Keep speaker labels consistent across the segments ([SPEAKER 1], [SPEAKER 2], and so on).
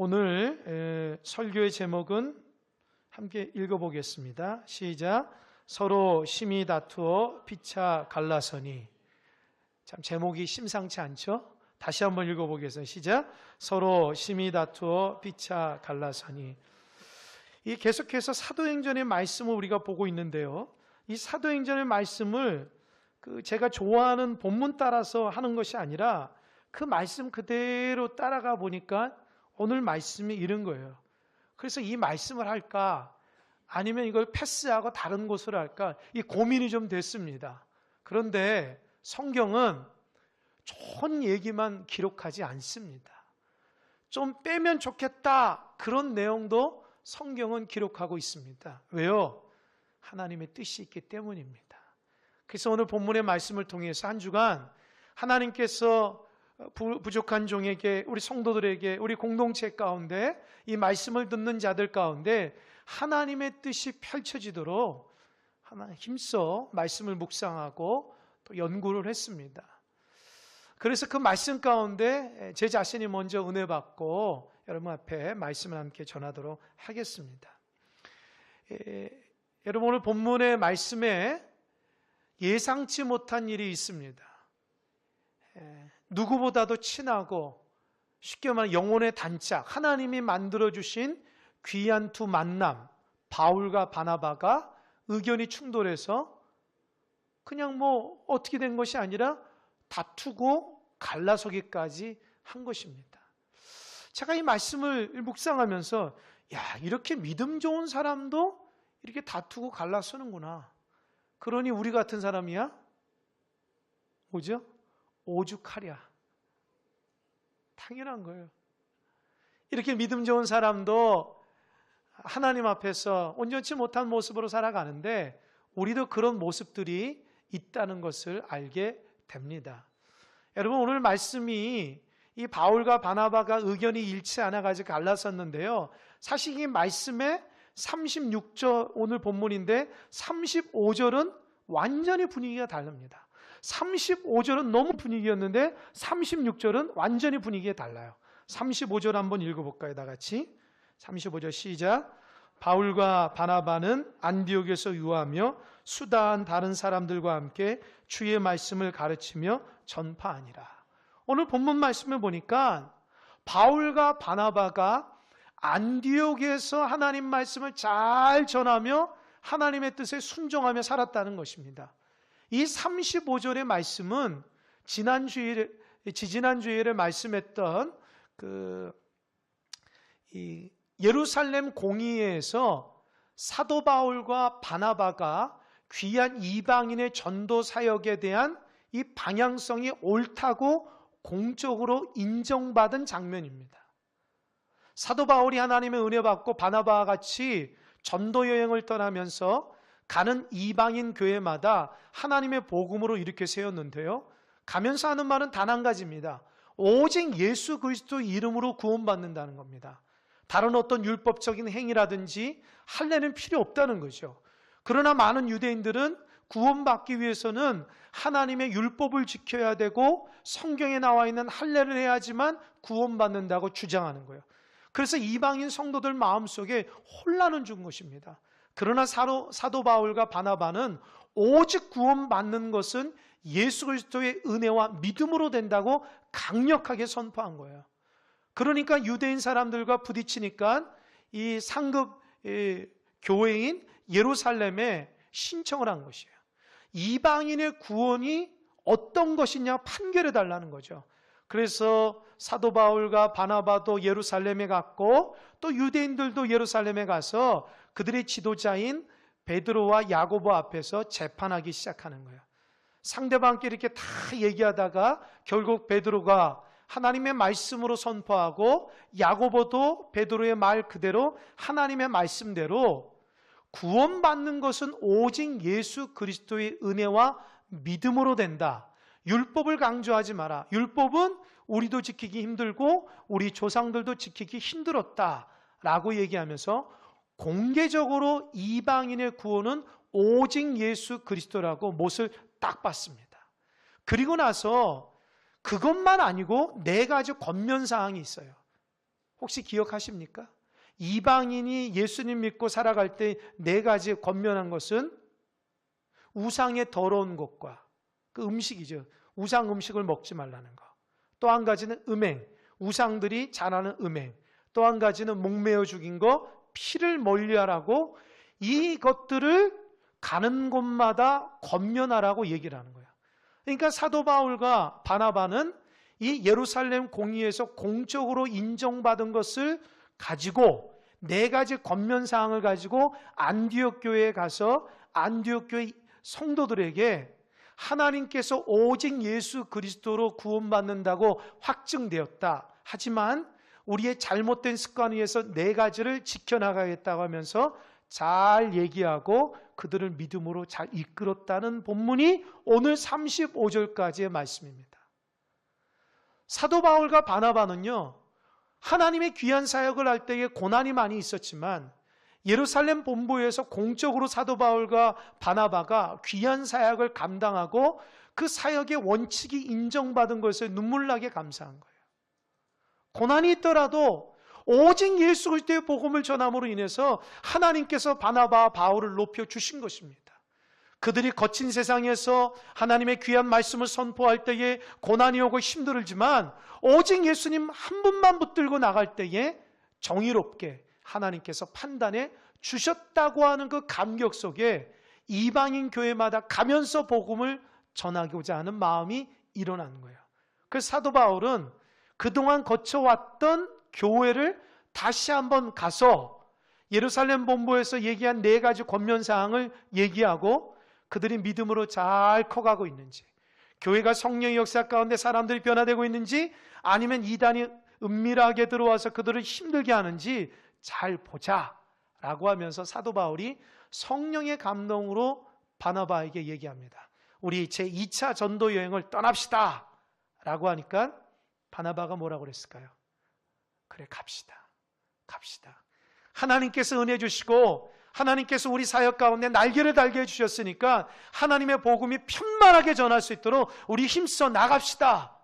[SPEAKER 1] 오늘 설교의 제목은 함께 읽어보겠습니다. 시작. 서로 심히 다투어 피차 갈라서니. 참 제목이 심상치 않죠? 다시 한번 읽어보겠습니다. 시작. 서로 심히 다투어 피차 갈라서니. 이 계속해서 사도행전의 말씀을 우리가 보고 있는데요. 이 사도행전의 말씀을 제가 좋아하는 본문 따라서 하는 것이 아니라 그 말씀 그대로 따라가 보니까 오늘 말씀이 이런 거예요. 그래서 이 말씀을 할까 아니면 이걸 패스하고 다른 곳으로 할까 이 고민이 좀 됐습니다. 그런데 성경은 좋은 얘기만 기록하지 않습니다. 좀 빼면 좋겠다 그런 내용도 성경은 기록하고 있습니다. 왜요? 하나님의 뜻이 있기 때문입니다. 그래서 오늘 본문의 말씀을 통해서 한 주간 하나님께서 부족한 종에게, 우리 성도들에게, 우리 공동체 가운데 이 말씀을 듣는 자들 가운데 하나님의 뜻이 펼쳐지도록 하나님 힘써 말씀을 묵상하고 또 연구를 했습니다. 그래서 그 말씀 가운데 제 자신이 먼저 은혜 받고 여러분 앞에 말씀을 함께 전하도록 하겠습니다. 여러분 오늘 본문의 말씀에 예상치 못한 일이 있습니다. 누구보다도 친하고 쉽게 말하면 영혼의 단짝, 하나님이 만들어주신 귀한 두 만남, 바울과 바나바가 의견이 충돌해서 그냥 어떻게 된 것이 아니라 다투고 갈라서기까지 한 것입니다. 제가 이 말씀을 묵상하면서 이렇게 믿음 좋은 사람도 이렇게 다투고 갈라서는구나. 그러니 우리 같은 사람이야? 뭐죠? 오죽하랴. 당연한 거예요. 이렇게 믿음 좋은 사람도 하나님 앞에서 온전치 못한 모습으로 살아가는데 우리도 그런 모습들이 있다는 것을 알게 됩니다. 여러분 오늘 말씀이 이 바울과 바나바가 의견이 일치 않아가지고 갈라섰는데요. 사실 이 말씀의 36절 오늘 본문인데 35절은 완전히 분위기가 다릅니다. 35절은 너무 분위기였는데 36절은 완전히 분위기가 달라요. 35절 한번 읽어볼까요? 다 같이 35절 시작. 바울과 바나바는 안디옥에서 유하며 수다한 다른 사람들과 함께 주의 말씀을 가르치며 전파하니라. 오늘 본문 말씀을 보니까 바울과 바나바가 안디옥에서 하나님 말씀을 잘 전하며 하나님의 뜻에 순종하며 살았다는 것입니다. 이 35절의 말씀은 지지난주일에 말씀했던 이 예루살렘 공의회에서 사도 바울과 바나바가 귀한 이방인의 전도 사역에 대한 이 방향성이 옳다고 공적으로 인정받은 장면입니다. 사도 바울이 하나님의 은혜 받고 바나바와 같이 전도 여행을 떠나면서 가는 이방인 교회마다 하나님의 복음으로 이렇게 세웠는데요. 가면서 하는 말은 단 한 가지입니다. 오직 예수 그리스도 이름으로 구원받는다는 겁니다. 다른 어떤 율법적인 행위라든지 할례는 필요 없다는 거죠. 그러나 많은 유대인들은 구원받기 위해서는 하나님의 율법을 지켜야 되고 성경에 나와 있는 할례를 해야지만 구원받는다고 주장하는 거예요. 그래서 이방인 성도들 마음속에 혼란을 준 것입니다. 그러나 사도 바울과 바나바는 오직 구원받는 것은 예수 그리스도의 은혜와 믿음으로 된다고 강력하게 선포한 거예요. 그러니까 유대인 사람들과 부딪히니까 이 상급 교회인 예루살렘에 신청을 한 것이에요. 이방인의 구원이 어떤 것이냐 판결해 달라는 거죠. 그래서 사도 바울과 바나바도 예루살렘에 갔고 또 유대인들도 예루살렘에 가서 그들의 지도자인 베드로와 야고보 앞에서 재판하기 시작하는 거예요. 상대방끼리 이렇게 다 얘기하다가 결국 베드로가 하나님의 말씀으로 선포하고 야고보도 베드로의 말 그대로 하나님의 말씀대로 구원받는 것은 오직 예수 그리스도의 은혜와 믿음으로 된다. 율법을 강조하지 마라. 율법은 우리도 지키기 힘들고 우리 조상들도 지키기 힘들었다라고 얘기하면서 공개적으로 이방인의 구원은 오직 예수 그리스도라고 못을 딱 봤습니다. 그리고 나서 그것만 아니고 네 가지 권면사항이 있어요. 혹시 기억하십니까? 이방인이 예수님 믿고 살아갈 때 네 가지 권면한 것은 우상의 더러운 것과 그 음식이죠. 우상 음식을 먹지 말라는 거. 또 한 가지는 음행, 우상들이 잘하는 음행. 또 한 가지는 목매어 죽인 거, 피를 멀리하라고 이것들을 가는 곳마다 권면하라고 얘기를 하는 거예요. 그러니까 사도 바울과 바나바는 이 예루살렘 공의에서 공적으로 인정받은 것을 가지고 네 가지 권면사항을 가지고 안디옥 교회에 가서 안디옥 교회 성도들에게 하나님께서 오직 예수 그리스도로 구원받는다고 확증되었다. 하지만 우리의 잘못된 습관에 의해서 네 가지를 지켜나가겠다고 하면서 잘 얘기하고 그들을 믿음으로 잘 이끌었다는 본문이 오늘 35절까지의 말씀입니다. 사도 바울과 바나바는요, 하나님의 귀한 사역을 할 때에 고난이 많이 있었지만 예루살렘 본부에서 공적으로 사도 바울과 바나바가 귀한 사역을 감당하고 그 사역의 원칙이 인정받은 것에 눈물나게 감사한 거예요. 고난이 있더라도 오직 예수 그리스도의 복음을 전함으로 인해서 하나님께서 바나바와 바울을 높여주신 것입니다. 그들이 거친 세상에서 하나님의 귀한 말씀을 선포할 때에 고난이 오고 힘들지만 오직 예수님 한 분만 붙들고 나갈 때에 정의롭게 하나님께서 판단해 주셨다고 하는 그 감격 속에 이방인 교회마다 가면서 복음을 전하고자 하는 마음이 일어나는 거예요. 그래서 사도 바울은 그동안 거쳐왔던 교회를 다시 한번 가서 예루살렘 본부에서 얘기한 네 가지 권면사항을 얘기하고 그들이 믿음으로 잘 커가고 있는지, 교회가 성령의 역사 가운데 사람들이 변화되고 있는지, 아니면 이단이 은밀하게 들어와서 그들을 힘들게 하는지 잘 보자 라고 하면서 사도 바울이 성령의 감동으로 바나바에게 얘기합니다. 우리 제2차 전도 여행을 떠납시다 라고 하니까 바나바가 뭐라고 그랬을까요? 그래, 갑시다. 하나님께서 은혜 주시고 하나님께서 우리 사역 가운데 날개를 달게 해주셨으니까 하나님의 복음이 편만하게 전할 수 있도록 우리 힘써 나갑시다.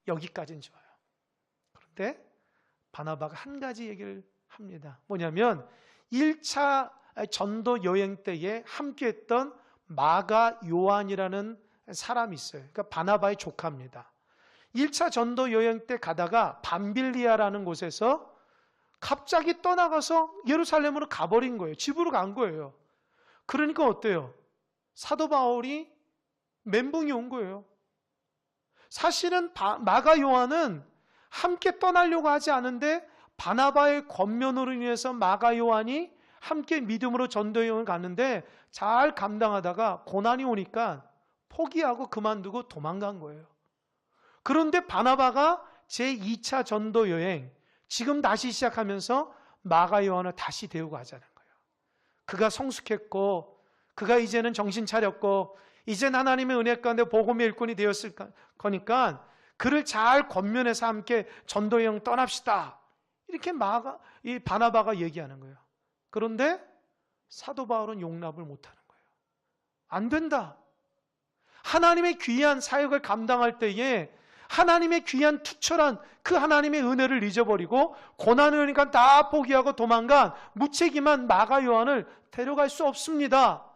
[SPEAKER 1] 여기까지는 좋아요. 그런데 바나바가 한 가지 얘기를 합니다. 뭐냐면 1차 전도 여행 때에 함께했던 마가 요한이라는 사람이 있어요. 그러니까 바나바의 조카입니다. 1차 전도 여행 때 가다가 밤빌리아라는 곳에서 갑자기 떠나가서 예루살렘으로 가버린 거예요. 집으로 간 거예요. 그러니까 어때요? 사도 바울이 멘붕이 온 거예요. 사실은 마가 요한은 함께 떠나려고 하지 않은데 바나바의 권면으로 인해서 마가 요한이 함께 믿음으로 전도 여행을 갔는데 잘 감당하다가 고난이 오니까 포기하고 그만두고 도망간 거예요. 그런데 바나바가 제2차 전도 여행 지금 다시 시작하면서 마가 요한을 다시 데우고 가자는 거예요. 그가 성숙했고 그가 이제는 정신 차렸고 이젠 하나님의 은혜 가운데 복음의 일꾼이 되었을 거니까 그를 잘 권면해서 함께 전도 여행 떠납시다. 이렇게 이 바나바가 얘기하는 거예요. 그런데 사도 바울은 용납을 못하는 거예요. 안 된다. 하나님의 귀한 사역을 감당할 때에 하나님의 귀한 투철한 그 하나님의 은혜를 잊어버리고 고난을 오니까 다 포기하고 도망간 무책임한 마가 요한을 데려갈 수 없습니다.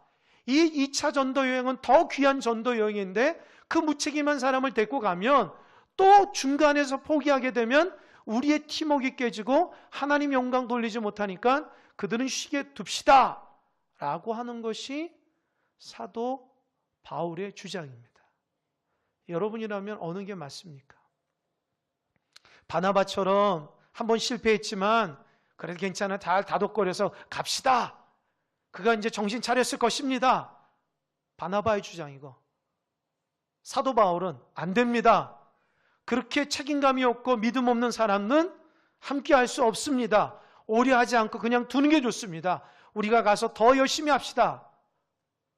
[SPEAKER 1] 이 2차 전도 여행은 더 귀한 전도 여행인데 그 무책임한 사람을 데리고 가면 또 중간에서 포기하게 되면 우리의 팀워크가 깨지고 하나님 영광 돌리지 못하니까 그들은 쉬게 둡시다 라고 하는 것이 사도 바울의 주장입니다. 여러분이라면 어느 게 맞습니까? 바나바처럼 한번 실패했지만 그래도 괜찮아, 잘 다독거려서 갑시다. 그가 이제 정신 차렸을 것입니다. 바나바의 주장이고 사도 바울은 안 됩니다. 그렇게 책임감이 없고 믿음 없는 사람은 함께 할 수 없습니다. 오래하지 않고 그냥 두는 게 좋습니다. 우리가 가서 더 열심히 합시다.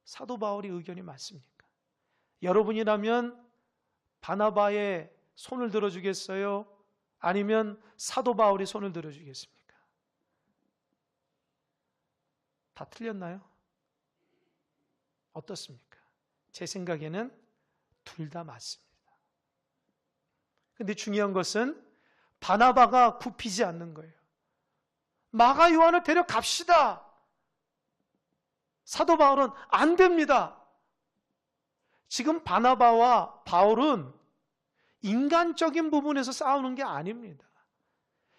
[SPEAKER 1] 사도 바울의 의견이 맞습니까? 여러분이라면 바나바의 손을 들어주겠어요? 아니면 사도 바울이 손을 들어주겠습니까? 다 틀렸나요? 어떻습니까? 제 생각에는 둘 다 맞습니다. 근데 중요한 것은 바나바가 굽히지 않는 거예요. 마가 요한을 데려갑시다. 사도 바울은 안 됩니다. 지금 바나바와 바울은 인간적인 부분에서 싸우는 게 아닙니다.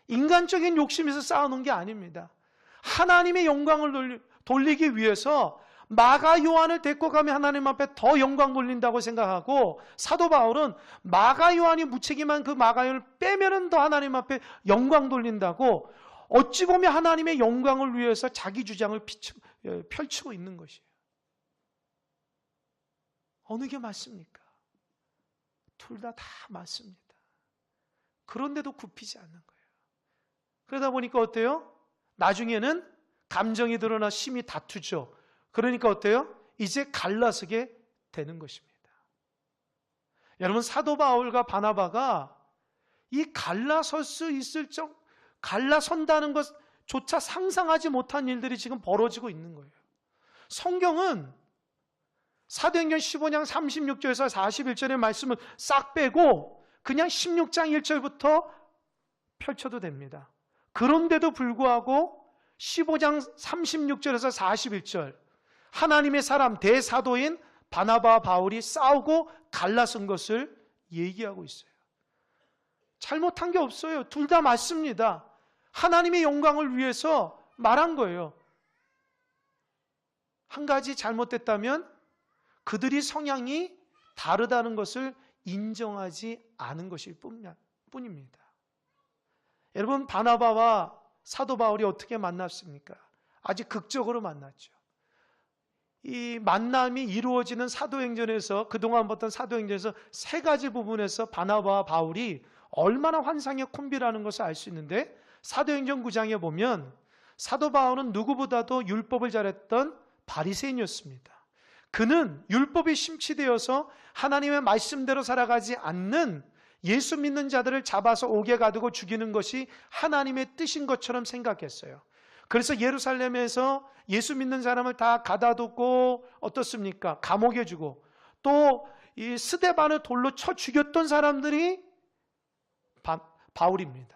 [SPEAKER 1] 인간적인 욕심에서 싸우는 게 아닙니다. 하나님의 영광을 돌리기 위해서 마가 요한을 데리고 가면 하나님 앞에 더 영광 돌린다고 생각하고, 사도 바울은 마가 요한이 무책임한 그 마가 요한을 빼면은 더 하나님 앞에 영광 돌린다고, 어찌 보면 하나님의 영광을 위해서 자기 주장을 펼치고 있는 것이에요. 어느 게 맞습니까? 둘 다 맞습니다. 그런데도 굽히지 않는 거예요. 그러다 보니까 어때요? 나중에는 감정이 드러나 심히 다투죠. 그러니까 어때요? 이제 갈라서게 되는 것입니다. 여러분, 사도 바울과 바나바가 이 갈라설 수 있을 갈라선다는 것조차 상상하지 못한 일들이 지금 벌어지고 있는 거예요. 성경은 사도행전 15장 36절에서 41절의 말씀을 싹 빼고 그냥 16장 1절부터 펼쳐도 됩니다. 그런데도 불구하고 15장 36절에서 41절, 하나님의 사람 대사도인 바나바와 바울이 싸우고 갈라선 것을 얘기하고 있어요. 잘못한 게 없어요. 둘 다 맞습니다. 하나님의 영광을 위해서 말한 거예요. 한 가지 잘못됐다면 그들이 성향이 다르다는 것을 인정하지 않은 것일 뿐입니다. 여러분, 바나바와 사도 바울이 어떻게 만났습니까? 아주 극적으로 만났죠. 이 만남이 이루어지는 사도행전에서, 그동안 봤던 사도행전에서 세 가지 부분에서 바나바와 바울이 얼마나 환상의 콤비라는 것을 알 수 있는데, 사도행전 9장에 보면 사도 바울은 누구보다도 율법을 잘했던 바리새인이었습니다. 그는 율법이 심취되어서 하나님의 말씀대로 살아가지 않는 예수 믿는 자들을 잡아서 옥에 가두고 죽이는 것이 하나님의 뜻인 것처럼 생각했어요. 그래서 예루살렘에서 예수 믿는 사람을 다 가다두고 어떻습니까? 감옥에 주고, 또 이 스데반을 돌로 쳐 죽였던 사람들이 바울입니다.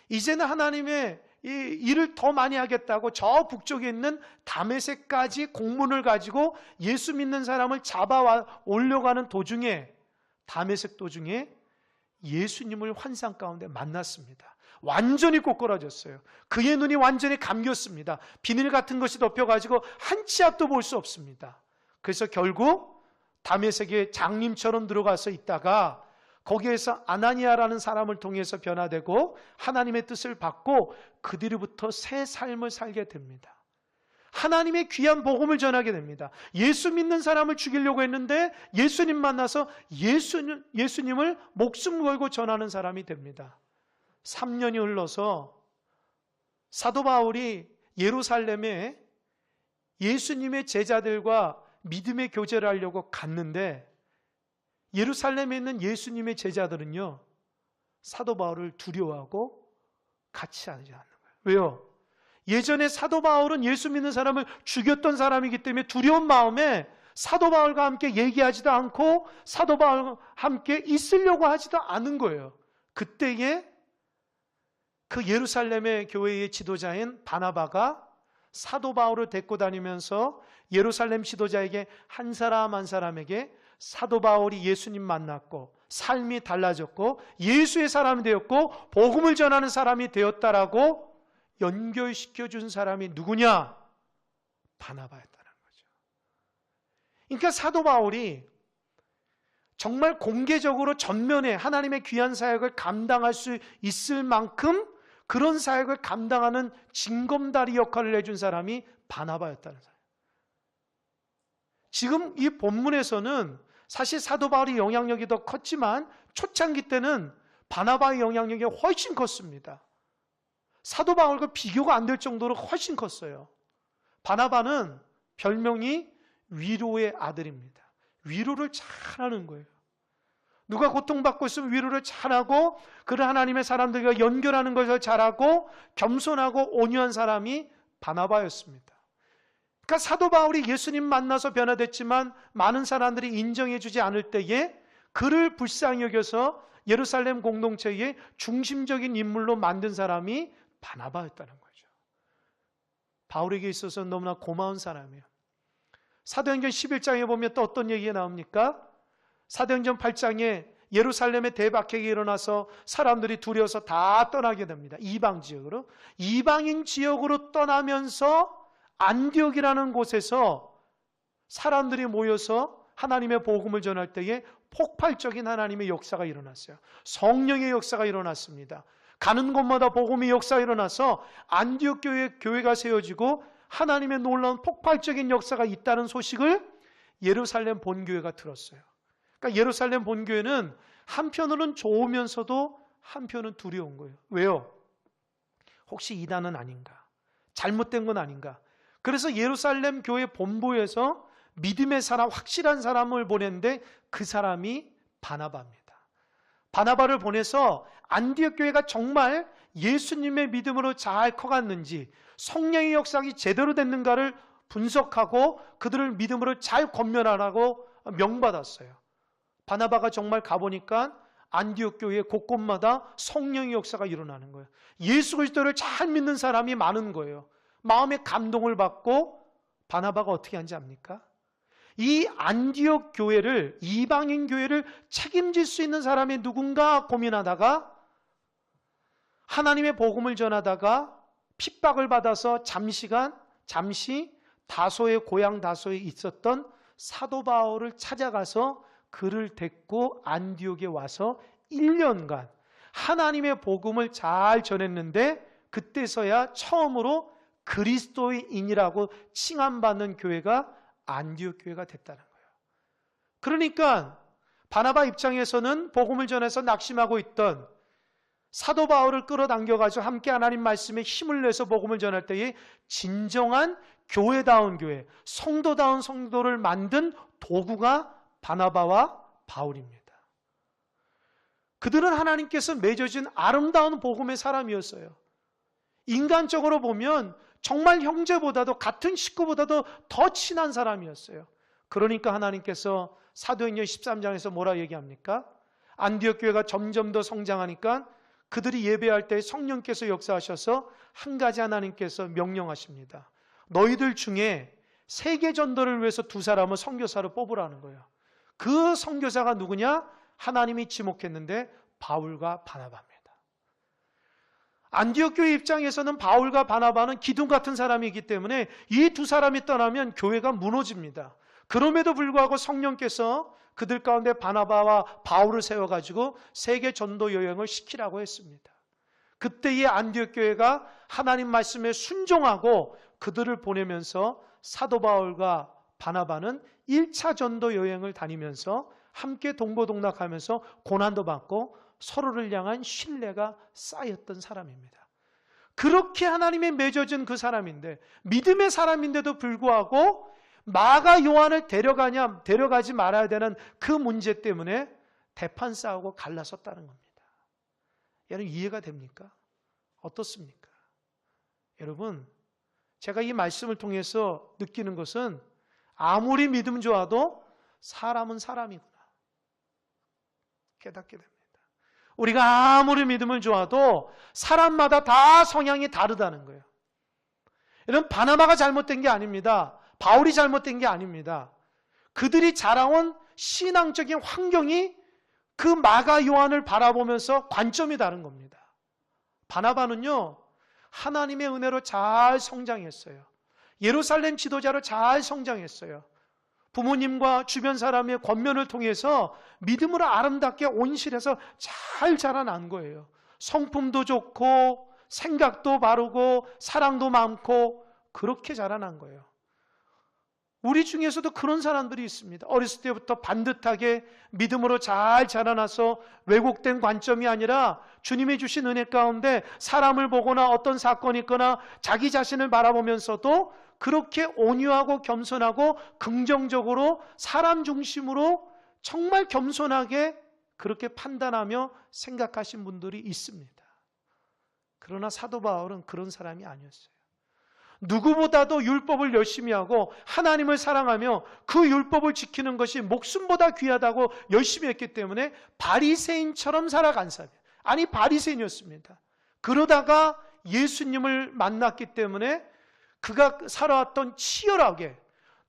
[SPEAKER 1] 이제는 하나님의 이 일을 더 많이 하겠다고 저 북쪽에 있는 다메섹까지 공문을 가지고 예수 믿는 사람을 잡아 올려가는 도중에, 다메섹 도중에 예수님을 환상 가운데 만났습니다. 완전히 꼬꾸라졌어요. 그의 눈이 완전히 감겼습니다. 비늘 같은 것이 덮여가지고 한 치 앞도 볼 수 없습니다. 그래서 결국 다메섹에 장님처럼 들어가서 있다가 거기에서 아나니아라는 사람을 통해서 변화되고 하나님의 뜻을 받고 그뒤로부터 새 삶을 살게 됩니다. 하나님의 귀한 복음을 전하게 됩니다. 예수 믿는 사람을 죽이려고 했는데 예수님 만나서 예수님을 목숨 걸고 전하는 사람이 됩니다. 3년이 흘러서 사도 바울이 예루살렘에 예수님의 제자들과 믿음의 교제를 하려고 갔는데, 예루살렘에 있는 예수님의 제자들은요, 사도 바울을 두려워하고 같이 하지 않는 거예요. 왜요? 예전에 사도 바울은 예수 믿는 사람을 죽였던 사람이기 때문에 두려운 마음에 사도 바울과 함께 얘기하지도 않고 사도 바울과 함께 있으려고 하지도 않은 거예요. 그때에 그 예루살렘의 교회의 지도자인 바나바가 사도 바울을 데리고 다니면서 예루살렘 지도자에게 한 사람 한 사람에게 사도 바울이 예수님 만났고 삶이 달라졌고 예수의 사람이 되었고 복음을 전하는 사람이 되었다라고 연결시켜 준 사람이 누구냐? 바나바였다는 거죠. 그러니까 사도 바울이 정말 공개적으로 전면에 하나님의 귀한 사역을 감당할 수 있을 만큼 그런 사역을 감당하는 징검다리 역할을 해준 사람이 바나바였다는 사람. 지금 이 본문에서는 사실 사도 바울의 영향력이 더 컸지만 초창기 때는 바나바의 영향력이 훨씬 컸습니다. 사도 바울과 비교가 안 될 정도로 훨씬 컸어요. 바나바는 별명이 위로의 아들입니다. 위로를 잘하는 거예요. 누가 고통받고 있으면 위로를 잘하고 그런 하나님의 사람들과 연결하는 것을 잘하고 겸손하고 온유한 사람이 바나바였습니다. 그러니까 사도 바울이 예수님 만나서 변화됐지만 많은 사람들이 인정해주지 않을 때에 그를 불쌍히 여겨서 예루살렘 공동체의 중심적인 인물로 만든 사람이 바나바였다는 거죠. 바울에게 있어서 너무나 고마운 사람이에요. 사도행전 11장에 보면 또 어떤 얘기가 나옵니까? 사도행전 8장에 예루살렘에 대박핵이 일어나서 사람들이 두려워서 다 떠나게 됩니다. 이방 지역으로. 이방인 지역으로 떠나면서 안디옥이라는 곳에서 사람들이 모여서 하나님의 복음을 전할 때에 폭발적인 하나님의 역사가 일어났어요. 성령의 역사가 일어났습니다. 가는 곳마다 복음의 역사가 일어나서 안디옥 교회가 세워지고 하나님의 놀라운 폭발적인 역사가 있다는 소식을 예루살렘 본교회가 들었어요. 그러니까 예루살렘 본교회는 한편으로는 좋으면서도 한편은 두려운 거예요. 왜요? 혹시 이단은 아닌가? 잘못된 건 아닌가? 그래서 예루살렘 교회 본부에서 믿음의 사람, 확실한 사람을 보냈는데 그 사람이 바나바입니다. 바나바를 보내서 안디옥 교회가 정말 예수님의 믿음으로 잘 커갔는지, 성령의 역사가 제대로 됐는가를 분석하고 그들을 믿음으로 잘 권면하라고 명받았어요. 바나바가 정말 가보니까 안디옥 교회 곳곳마다 성령의 역사가 일어나는 거예요. 예수 그리스도를 잘 믿는 사람이 많은 거예요. 마음에 감동을 받고 바나바가 어떻게 한지 압니까? 이 안디옥 교회를, 이방인 교회를 책임질 수 있는 사람이 누군가 고민하다가 하나님의 복음을 전하다가 핍박을 받아서 잠시 다소의 고향 다소에 있었던 사도 바울을 찾아가서 그를 데리고 안디옥에 와서 1년간 하나님의 복음을 잘 전했는데 그때서야 처음으로 그리스도인이라고 칭함받는 교회가 안디옥 교회가 됐다는 거예요. 그러니까 바나바 입장에서는 복음을 전해서 낙심하고 있던 사도 바울을 끌어당겨가지고 함께 하나님 말씀에 힘을 내서 복음을 전할 때에 진정한 교회다운 교회, 성도다운 성도를 만든 도구가 바나바와 바울입니다. 그들은 하나님께서 맺어진 아름다운 복음의 사람이었어요. 인간적으로 보면 정말 형제보다도, 같은 식구보다도 더 친한 사람이었어요. 그러니까 하나님께서 사도행전 13장에서 뭐라 얘기합니까? 안디옥 교회가 점점 더 성장하니까 그들이 예배할 때 성령께서 역사하셔서 한 가지 하나님께서 명령하십니다. 너희들 중에 세계 전도를 위해서 2사람을 선교사로 뽑으라는 거예요. 그 선교사가 누구냐? 하나님이 지목했는데 바울과 바나바입니다. 안디옥 교회 입장에서는 바울과 바나바는 기둥 같은 사람이기 때문에 이 2사람이 떠나면 교회가 무너집니다. 그럼에도 불구하고 성령께서 그들 가운데 바나바와 바울을 세워가지고 세계 전도 여행을 시키라고 했습니다. 그때의 안디옥 교회가 하나님 말씀에 순종하고 그들을 보내면서 사도 바울과 바나바는 1차 전도 여행을 다니면서 함께 동고동락하면서 고난도 받고 서로를 향한 신뢰가 쌓였던 사람입니다. 그렇게 하나님이 맺어준 그 사람인데, 믿음의 사람인데도 불구하고 마가 요한을 데려가지 말아야 되는 그 문제 때문에 대판 싸우고 갈라섰다는 겁니다. 여러분 이해가 됩니까? 어떻습니까? 여러분, 제가 이 말씀을 통해서 느끼는 것은 아무리 믿음 좋아도 사람은 사람이구나 깨닫게 됩니다. 우리가 아무리 믿음을 좋아도 사람마다 다 성향이 다르다는 거예요. 여러분, 바나바가 잘못된 게 아닙니다. 바울이 잘못된 게 아닙니다. 그들이 자라온 신앙적인 환경이 그 마가 요한을 바라보면서 관점이 다른 겁니다. 바나바는요, 하나님의 은혜로 잘 성장했어요. 예루살렘 지도자로 잘 성장했어요. 부모님과 주변 사람의 권면을 통해서 믿음으로 아름답게 온실해서 잘 자라난 거예요. 성품도 좋고 생각도 바르고 사랑도 많고 그렇게 자라난 거예요. 우리 중에서도 그런 사람들이 있습니다. 어렸을 때부터 반듯하게 믿음으로 잘 자라나서 왜곡된 관점이 아니라 주님이 주신 은혜 가운데 사람을 보거나 어떤 사건이 있거나 자기 자신을 바라보면서도 그렇게 온유하고 겸손하고 긍정적으로 사람 중심으로 정말 겸손하게 그렇게 판단하며 생각하신 분들이 있습니다. 그러나 사도 바울은 그런 사람이 아니었어요. 누구보다도 율법을 열심히 하고 하나님을 사랑하며 그 율법을 지키는 것이 목숨보다 귀하다고 열심히 했기 때문에 바리새인처럼 살아간 사람이에요. 아니, 바리새인이었습니다. 그러다가 예수님을 만났기 때문에 그가 살아왔던 치열하게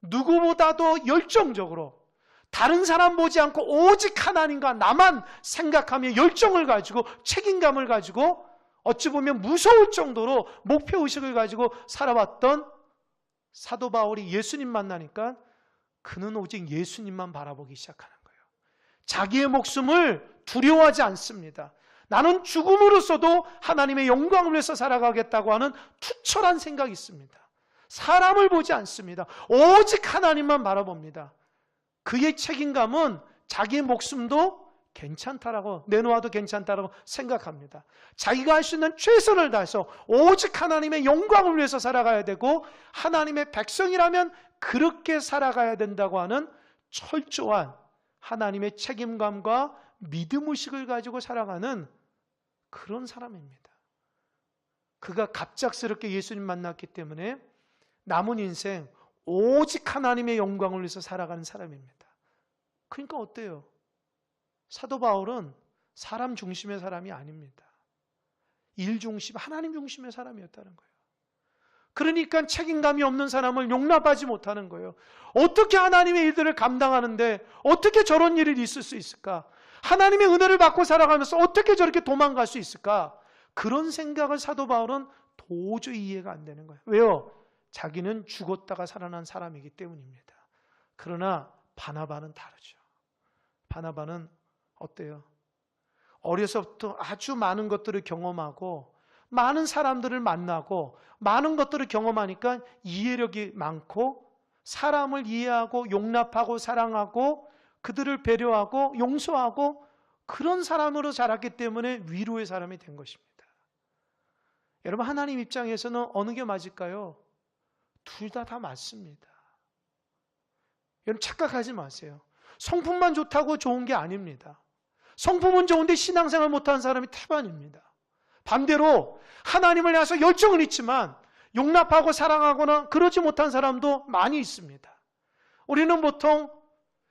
[SPEAKER 1] 누구보다도 열정적으로 다른 사람 보지 않고 오직 하나님과 나만 생각하며 열정을 가지고 책임감을 가지고 어찌 보면 무서울 정도로 목표의식을 가지고 살아왔던 사도 바울이 예수님 만나니까 그는 오직 예수님만 바라보기 시작하는 거예요. 자기의 목숨을 두려워하지 않습니다. 나는 죽음으로써도 하나님의 영광을 위해서 살아가겠다고 하는 투철한 생각이 있습니다. 사람을 보지 않습니다. 오직 하나님만 바라봅니다. 그의 책임감은 자기의 목숨도 괜찮다라고, 내놓아도 괜찮다라고 생각합니다. 자기가 할 수 있는 최선을 다해서 오직 하나님의 영광을 위해서 살아가야 되고 하나님의 백성이라면 그렇게 살아가야 된다고 하는 철저한 하나님의 책임감과 믿음의식을 가지고 살아가는 그런 사람입니다. 그가 갑작스럽게 예수님 만났기 때문에 남은 인생 오직 하나님의 영광을 위해서 살아가는 사람입니다. 그러니까 어때요? 사도 바울은 사람 중심의 사람이 아닙니다. 일 중심, 하나님 중심의 사람이었다는 거예요. 그러니까 책임감이 없는 사람을 용납하지 못하는 거예요. 어떻게 하나님의 일들을 감당하는데 어떻게 저런 일이 있을 수 있을까? 하나님의 은혜를 받고 살아가면서 어떻게 저렇게 도망갈 수 있을까? 그런 생각을 사도 바울은 도저히 이해가 안 되는 거예요. 왜요? 자기는 죽었다가 살아난 사람이기 때문입니다. 그러나 바나바는 다르죠. 바나바는 어때요? 어려서부터 아주 많은 것들을 경험하고 많은 사람들을 만나고 많은 것들을 경험하니까 이해력이 많고 사람을 이해하고 용납하고 사랑하고 그들을 배려하고 용서하고 그런 사람으로 자랐기 때문에 위로의 사람이 된 것입니다. 여러분, 하나님 입장에서는 어느 게 맞을까요? 둘 다 맞습니다. 여러분, 착각하지 마세요. 성품만 좋다고 좋은 게 아닙니다. 성품은 좋은데 신앙생활 못하는 사람이 태반입니다. 반대로 하나님을 향해서 열정은 있지만 용납하고 사랑하거나 그러지 못한 사람도 많이 있습니다. 우리는 보통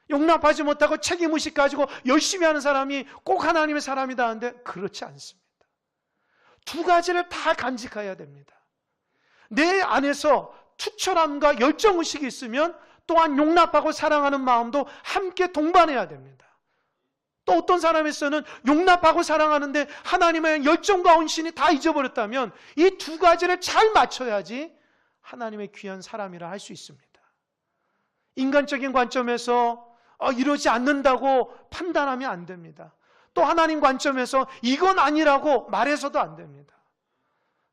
[SPEAKER 1] 용납하지 못하고 책임의식 가지고 열심히 하는 사람이 꼭 하나님의 사람이다 하는데 그렇지 않습니다. 두 가지를 다 간직해야 됩니다. 내 안에서 투철함과 열정의식이 있으면 또한 용납하고 사랑하는 마음도 함께 동반해야 됩니다. 또 어떤 사람에서는 용납하고 사랑하는데 하나님의 열정과 헌신이 다 잊어버렸다면 이 두 가지를 잘 맞춰야지 하나님의 귀한 사람이라 할 수 있습니다. 인간적인 관점에서 이러지 않는다고 판단하면 안 됩니다. 또 하나님 관점에서 이건 아니라고 말해서도 안 됩니다.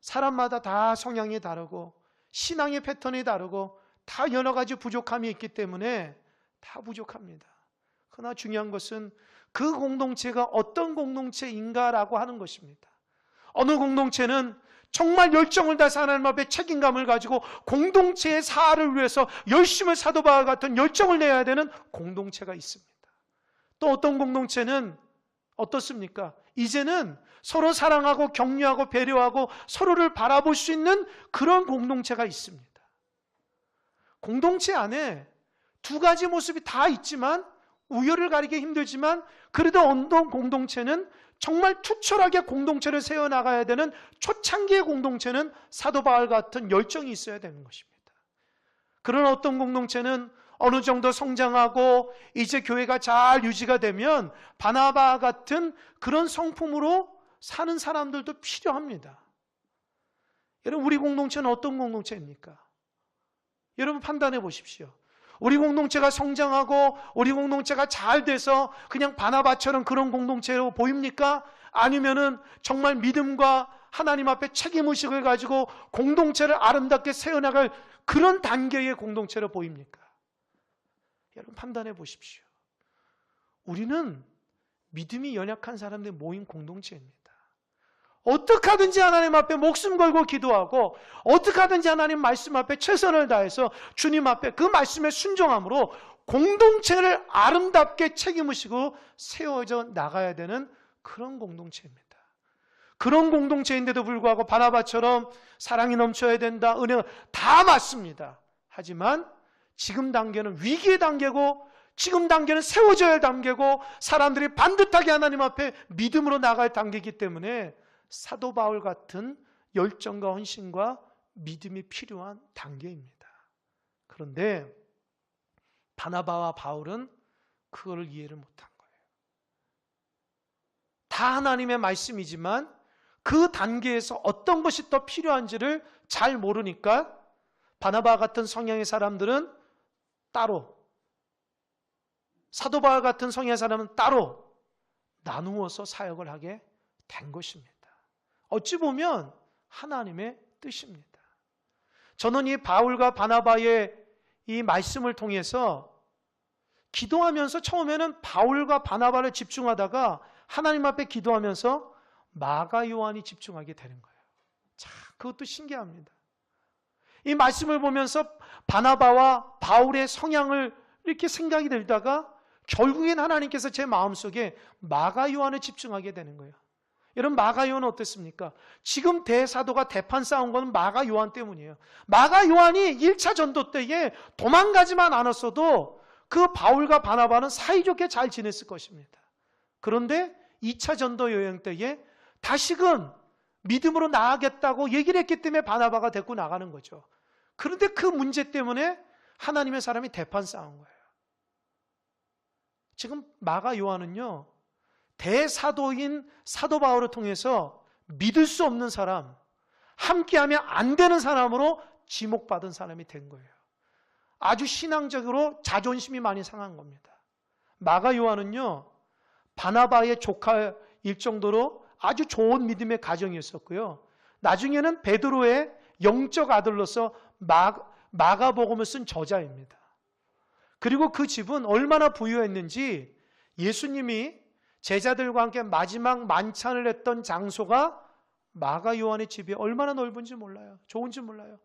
[SPEAKER 1] 사람마다 다 성향이 다르고 신앙의 패턴이 다르고 다 여러 가지 부족함이 있기 때문에 다 부족합니다. 그러나 중요한 것은 그 공동체가 어떤 공동체인가라고 하는 것입니다. 어느 공동체는 정말 열정을 다해서 하나님 앞에 책임감을 가지고 공동체의 사활을 위해서 열심을 사도 바울 같은 열정을 내야 되는 공동체가 있습니다. 또 어떤 공동체는 어떻습니까? 이제는 서로 사랑하고 격려하고 배려하고 서로를 바라볼 수 있는 그런 공동체가 있습니다. 공동체 안에 두 가지 모습이 다 있지만 우열을 가리기 힘들지만 그래도 어떤 공동체는 정말 투철하게 공동체를 세워나가야 되는 초창기의 공동체는 사도 바울 같은 열정이 있어야 되는 것입니다. 그런 어떤 공동체는 어느 정도 성장하고 이제 교회가 잘 유지가 되면 바나바 같은 그런 성품으로 사는 사람들도 필요합니다. 여러분, 우리 공동체는 어떤 공동체입니까? 여러분 판단해 보십시오. 우리 공동체가 성장하고 우리 공동체가 잘 돼서 그냥 바나바처럼 그런 공동체로 보입니까? 아니면은 정말 믿음과 하나님 앞에 책임의식을 가지고 공동체를 아름답게 세워나갈 그런 단계의 공동체로 보입니까? 여러분 판단해 보십시오. 우리는 믿음이 연약한 사람들이 모인 공동체입니다. 어떻게 하든지 하나님 앞에 목숨 걸고 기도하고 어떻게 하든지 하나님 말씀 앞에 최선을 다해서 주님 앞에 그 말씀에 순종함으로 공동체를 아름답게 책임의식으로 세워져 나가야 되는 그런 공동체입니다. 그런 공동체인데도 불구하고 바나바처럼 사랑이 넘쳐야 된다, 은혜가 다 맞습니다. 하지만 지금 단계는 위기의 단계고 지금 단계는 세워져야 할 단계고 사람들이 반듯하게 하나님 앞에 믿음으로 나갈 단계이기 때문에 사도 바울 같은 열정과 헌신과 믿음이 필요한 단계입니다. 그런데 바나바와 바울은 그거를 이해를 못한 거예요. 다 하나님의 말씀이지만 그 단계에서 어떤 것이 더 필요한지를 잘 모르니까 바나바 같은 성향의 사람들은 따로, 사도 바울 같은 성향의 사람은 따로 나누어서 사역을 하게 된 것입니다. 어찌 보면 하나님의 뜻입니다. 저는 이 바울과 바나바의 이 말씀을 통해서 기도하면서 처음에는 바울과 바나바를 집중하다가 하나님 앞에 기도하면서 마가 요한이 집중하게 되는 거예요. 참, 그것도 신기합니다. 이 말씀을 보면서 바나바와 바울의 성향을 이렇게 생각이 들다가 결국엔 하나님께서 제 마음속에 마가 요한을 집중하게 되는 거예요. 여러분, 마가 요한은 어땠습니까? 지금 대사도가 대판 싸운 건 마가 요한 때문이에요. 마가 요한이 1차 전도 때에 도망가지만 않았어도 그 바울과 바나바는 사이좋게 잘 지냈을 것입니다. 그런데 2차 전도 여행 때에 다시금 믿음으로 나아가겠다고 얘기를 했기 때문에 바나바가 데리고 나가는 거죠. 그런데 그 문제 때문에 하나님의 사람이 대판 싸운 거예요. 지금 마가 요한은요, 대사도인 사도 바울을 통해서 믿을 수 없는 사람, 함께하면 안 되는 사람으로 지목받은 사람이 된 거예요. 아주 신앙적으로 자존심이 많이 상한 겁니다. 마가 요한은요, 바나바의 조카일 정도로 아주 좋은 믿음의 가정이었었고요. 나중에는 베드로의 영적 아들로서 마가복음을 쓴 저자입니다. 그리고 그 집은 얼마나 부유했는지 예수님이 제자들과 함께 마지막 만찬을 했던 장소가 마가 요한의 집이 얼마나 넓은지 몰라요. 좋은지 몰라요.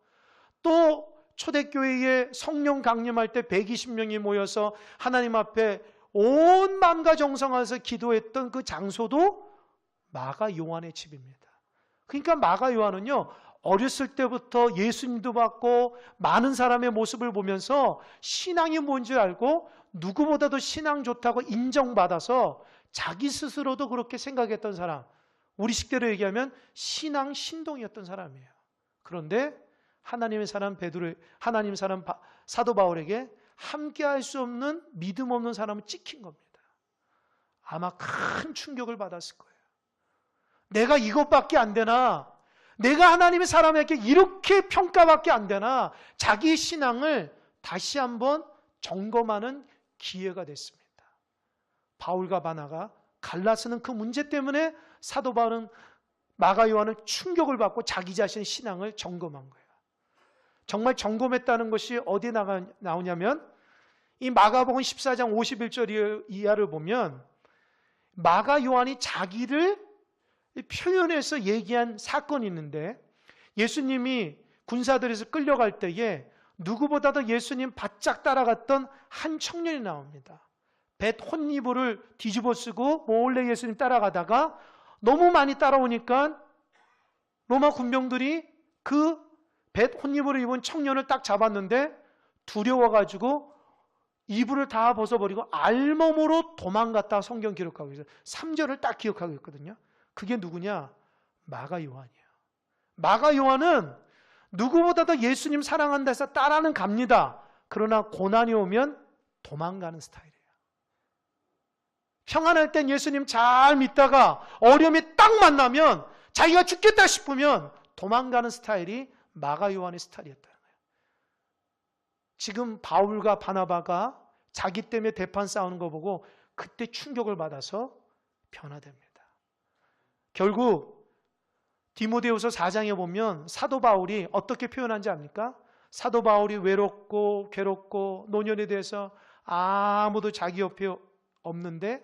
[SPEAKER 1] 또 초대교회에 성령 강림할 때 120명이 모여서 하나님 앞에 온 마음과 정성에서 기도했던 그 장소도 마가 요한의 집입니다. 그러니까 마가 요한은요, 어렸을 때부터 예수님도 받고 많은 사람의 모습을 보면서 신앙이 뭔지 알고 누구보다도 신앙 좋다고 인정받아서 자기 스스로도 그렇게 생각했던 사람, 우리 식대로 얘기하면 신앙 신동이었던 사람이에요. 그런데 하나님의 사람 베드로, 하나님 사람 사도 바울에게 함께할 수 없는 믿음 없는 사람은 찍힌 겁니다. 아마 큰 충격을 받았을 거예요. 내가 이것밖에 안 되나? 내가 하나님의 사람에게 이렇게 평가밖에 안 되나? 자기 신앙을 다시 한번 점검하는 기회가 됐습니다. 바울과 바나가 갈라서는 그 문제 때문에 사도 바울은 마가 요한은 충격을 받고 자기 자신의 신앙을 점검한 거예요. 정말 점검했다는 것이 어디에 나오냐면 이 마가복음 14장 51절 이하를 보면 마가 요한이 자기를 표현해서 얘기한 사건이 있는데, 예수님이 군사들에서 끌려갈 때에 누구보다도 예수님 바짝 따라갔던 한 청년이 나옵니다. 벳 혼이불을 뒤집어 쓰고 몰래 예수님 따라가다가 너무 많이 따라오니까 로마 군병들이 그 벳 혼이불을 입은 청년을 딱 잡았는데 두려워가지고 이불을 다 벗어버리고 알몸으로 도망갔다 성경 기록하고 있어요. 3절을 딱 기억하고 있거든요. 그게 누구냐? 마가 요한이에요. 마가 요한은 누구보다도 예수님 사랑한다 해서 따라는 갑니다. 그러나 고난이 오면 도망가는 스타일이에요. 평안할 땐 예수님 잘 믿다가 어려움이 딱 만나면 자기가 죽겠다 싶으면 도망가는 스타일이 마가 요한의 스타일이었다는 거예요. 지금 바울과 바나바가 자기 때문에 대판 싸우는 거 보고 그때 충격을 받아서 변화됩니다. 결국 디모데후서 4장에 보면 사도 바울이 어떻게 표현한지 압니까? 사도 바울이 외롭고 괴롭고 노년에 대해서 아무도 자기 옆에 없는데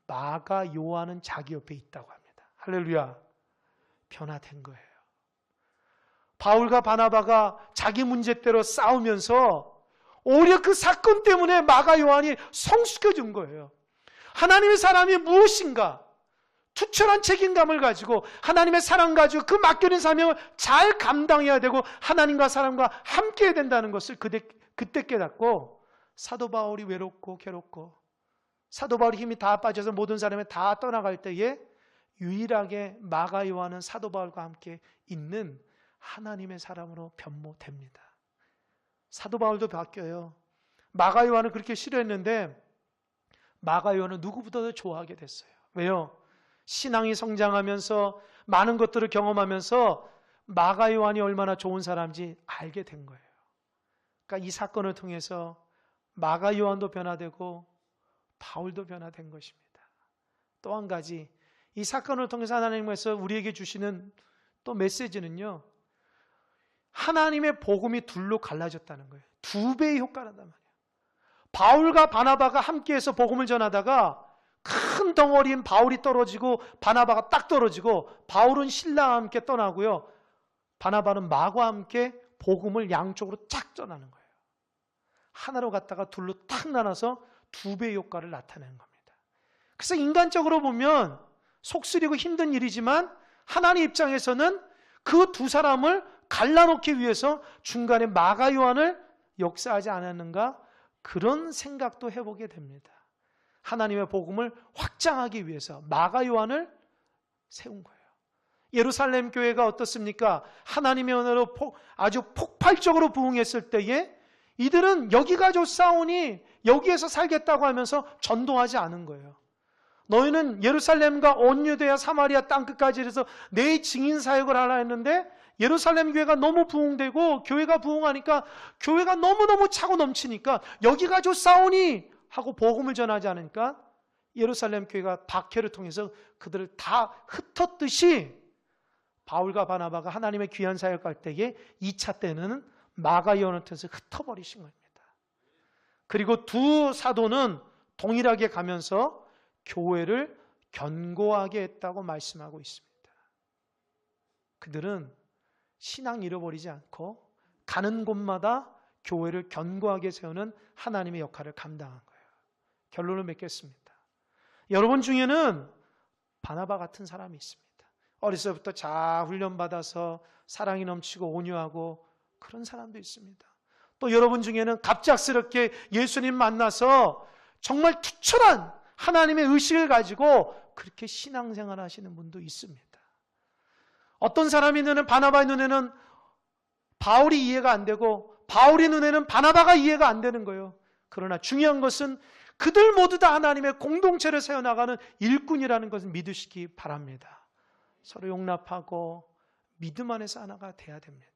[SPEAKER 1] 마가 요한은 자기 옆에 있다고 합니다. 할렐루야. 변화된 거예요. 바울과 바나바가 자기 문제대로 싸우면서 오히려 그 사건 때문에 마가 요한이 성숙해진 거예요. 하나님의 사람이 무엇인가? 투철한 책임감을 가지고 하나님의 사랑 가지고 그 맡겨진 사명을 잘 감당해야 되고 하나님과 사람과 함께 해야 된다는 것을 그때 깨닫고 사도 바울이 외롭고 괴롭고 사도 바울이 힘이 다 빠져서 모든 사람이 다 떠나갈 때에 유일하게 마가 요한은 사도 바울과 함께 있는 하나님의 사람으로 변모됩니다. 사도 바울도 바뀌어요. 마가 요한을 그렇게 싫어했는데 마가 요한은 누구보다도 좋아하게 됐어요. 왜요? 신앙이 성장하면서 많은 것들을 경험하면서 마가 요한이 얼마나 좋은 사람인지 알게 된 거예요. 그러니까 이 사건을 통해서 마가 요한도 변화되고 바울도 변화된 것입니다. 또 한 가지, 이 사건을 통해서 하나님께서 우리에게 주시는 또 메시지는요, 하나님의 복음이 둘로 갈라졌다는 거예요. 2배의 효과를 한단 말이에요. 바울과 바나바가 함께해서 복음을 전하다가 큰 덩어리인 바울이 떨어지고 바나바가 딱 떨어지고 바울은 신라와 함께 떠나고요, 바나바는 마과 함께 복음을 양쪽으로 쫙 전하는 거예요. 하나로 갔다가 둘로 탁 나눠서 2배의 효과를 나타내는 겁니다. 그래서 인간적으로 보면 속쓰리고 힘든 일이지만 하나님 입장에서는 그 두 사람을 갈라놓기 위해서 중간에 마가 요한을 역사하지 않았는가, 그런 생각도 해보게 됩니다. 하나님의 복음을 확장하기 위해서 마가 요한을 세운 거예요. 예루살렘 교회가 어떻습니까? 하나님의 은혜로 아주 폭발적으로 부흥했을 때에 이들은 여기가 좋사오니 여기에서 살겠다고 하면서 전도하지 않은 거예요. 너희는 예루살렘과 온 유대야 사마리아 땅끝까지 해서 내 증인 사역을 하라 했는데 예루살렘 교회가 너무 부흥되고 교회가 부흥하니까 교회가 너무너무 차고 넘치니까 여기가 좋사오니 하고 복음을 전하지 않으니까 예루살렘 교회가 박해를 통해서 그들을 다 흩었듯이 바울과 바나바가 하나님의 귀한 사역할 때에 2차 때는 마가 요한을 통해서 흩어버리신 겁니다. 그리고 두 사도는 동일하게 가면서 교회를 견고하게 했다고 말씀하고 있습니다. 그들은 신앙 잃어버리지 않고 가는 곳마다 교회를 견고하게 세우는 하나님의 역할을 감당한 거예요. 결론을 맺겠습니다. 여러분 중에는 바나바 같은 사람이 있습니다. 어렸을 때부터 잘 훈련받아서 사랑이 넘치고 온유하고 그런 사람도 있습니다. 또 여러분 중에는 갑작스럽게 예수님 만나서 정말 투철한 하나님의 의식을 가지고 그렇게 신앙생활 하시는 분도 있습니다. 어떤 사람의 눈에는 바나바의 눈에는 바울이 이해가 안 되고 바울의 눈에는 바나바가 이해가 안 되는 거예요. 그러나 중요한 것은 그들 모두 다 하나님의 공동체를 세워나가는 일꾼이라는 것을 믿으시기 바랍니다. 서로 용납하고 믿음 안에서 하나가 돼야 됩니다.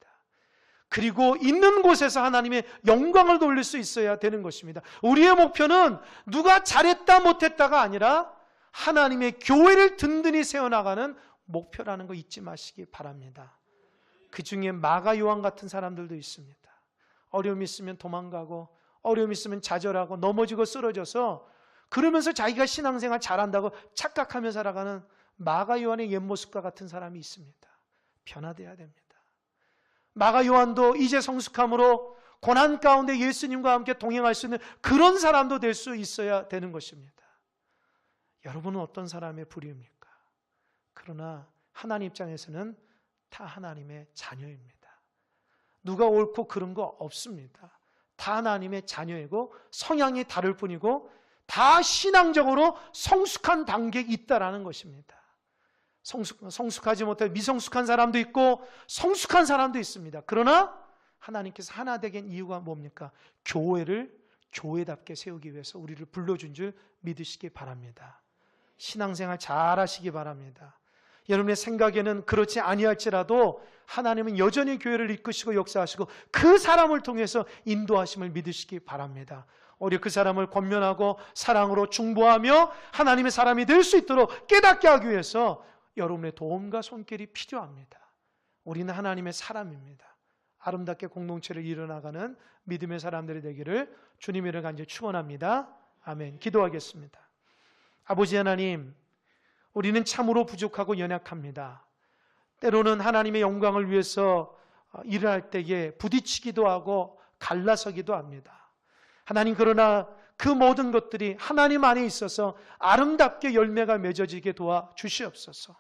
[SPEAKER 1] 그리고 있는 곳에서 하나님의 영광을 돌릴 수 있어야 되는 것입니다. 우리의 목표는 누가 잘했다 못했다가 아니라 하나님의 교회를 든든히 세워나가는 목표라는 거 잊지 마시기 바랍니다. 그 중에 마가 요한 같은 사람들도 있습니다. 어려움 있으면 도망가고 어려움 있으면 좌절하고 넘어지고 쓰러져서 그러면서 자기가 신앙생활 잘한다고 착각하며 살아가는 마가 요한의 옛모습과 같은 사람이 있습니다. 변화되어야 됩니다. 마가 요한도 이제 성숙함으로 고난 가운데 예수님과 함께 동행할 수 있는 그런 사람도 될 수 있어야 되는 것입니다. 여러분은 어떤 사람의 부류입니까? 그러나 하나님 입장에서는 다 하나님의 자녀입니다. 누가 옳고 그른 거 없습니다. 다 하나님의 자녀이고 성향이 다를 뿐이고 다 신앙적으로 성숙한 단계에 있다라는 것입니다. 성숙하지 못해 미성숙한 사람도 있고 성숙한 사람도 있습니다. 그러나 하나님께서 하나 되게 한 이유가 뭡니까? 교회를 교회답게 세우기 위해서 우리를 불러준 줄 믿으시기 바랍니다. 신앙생활 잘 하시기 바랍니다. 여러분의 생각에는 그렇지 아니할지라도 하나님은 여전히 교회를 이끄시고 역사하시고 그 사람을 통해서 인도하심을 믿으시기 바랍니다. 오히려 그 사람을 권면하고 사랑으로 중보하며 하나님의 사람이 될 수 있도록 깨닫게 하기 위해서 여러분의 도움과 손길이 필요합니다. 우리는 하나님의 사람입니다. 아름답게 공동체를 이뤄나가는 믿음의 사람들이 되기를 주님의 이름으로 간절히 축원합니다. 아멘. 기도하겠습니다. 아버지 하나님, 우리는 참으로 부족하고 연약합니다. 때로는 하나님의 영광을 위해서 일을 할 때에 부딪히기도 하고 갈라서기도 합니다. 하나님, 그러나 그 모든 것들이 하나님 안에 있어서 아름답게 열매가 맺어지게 도와주시옵소서.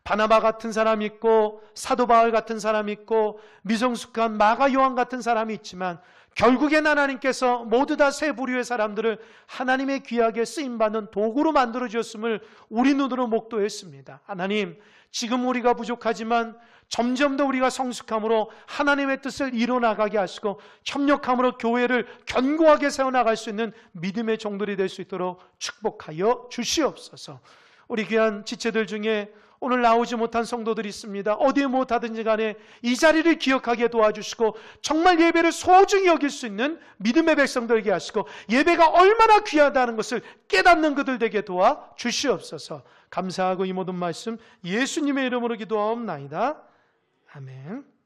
[SPEAKER 1] 바나바 같은 사람이 있고 사도 바울 같은 사람이 있고 미성숙한 마가 요한 같은 사람이 있지만 결국엔 하나님께서 모두 다 세 부류의 사람들을 하나님의 귀하게 쓰임받는 도구로 만들어 주셨음을 우리 눈으로 목도했습니다. 하나님, 지금 우리가 부족하지만 점점 더 우리가 성숙함으로 하나님의 뜻을 이뤄나가게 하시고 협력함으로 교회를 견고하게 세워나갈 수 있는 믿음의 종들이 될 수 있도록 축복하여 주시옵소서. 우리 귀한 지체들 중에 오늘 나오지 못한 성도들이 있습니다. 어디에 못하든지 간에 이 자리를 기억하게 도와주시고 정말 예배를 소중히 여길 수 있는 믿음의 백성들 되게 하시고 예배가 얼마나 귀하다는 것을 깨닫는 그들 되게 도와주시옵소서. 감사하고 이 모든 말씀 예수님의 이름으로 기도하옵나이다. 아멘.